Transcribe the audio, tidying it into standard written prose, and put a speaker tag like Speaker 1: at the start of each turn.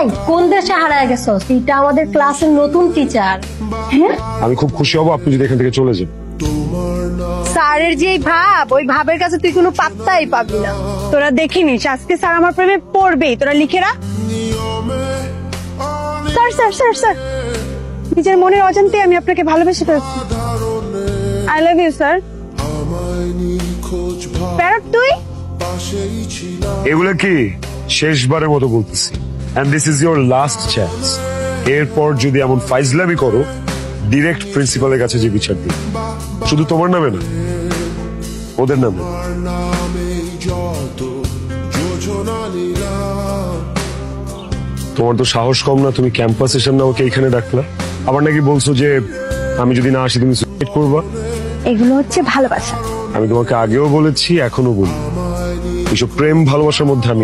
Speaker 1: এই কোন দেশে হারায় গেছস? এটা আমাদের ক্লাসের নতুন টিচার।
Speaker 2: হ্যাঁ,
Speaker 3: আমি খুব খুশি হব আপনি যদি এখান থেকে চলে যান।
Speaker 2: স্যারের যে ভাব, ওই ভাবের কাছে তুই কোনো পাত্তাই পাবি না। তোরা দেখিনিস আজকে স্যার আমার প্রেমে পড়বেই, তোরা লিখে রাখ। স্যার স্যার স্যার স্যার, নিজের মনের অজান্তে আমি আপনাকে ভালোবেসে ফেলছি। I love you sir. Parrot তুই
Speaker 3: এগুলো কি শেষবারের মতো বলতেছি, and this is your last chance. এরপর যদি এমন ফাইজলামি করো, ডিরেক্ট প্রিন্সিপালের কাছে যে বিচার দিই, শুধু তোমার নামে না, ওদের নামে। তোমার তো সাহস কম না, তুমি ক্যাম্পাস এসে না ওকে এখানে ডাকলা। আবার নাকি বলছো যে আমি যদি না আসি তুমি সুইসাইড করবা।
Speaker 2: এগুলো হচ্ছে ভালোবাসা।
Speaker 3: আমি তোমাকে আগেও বলেছি, এখনো বলি, এইসব প্রেম ভালোবাসার মধ্যে আমি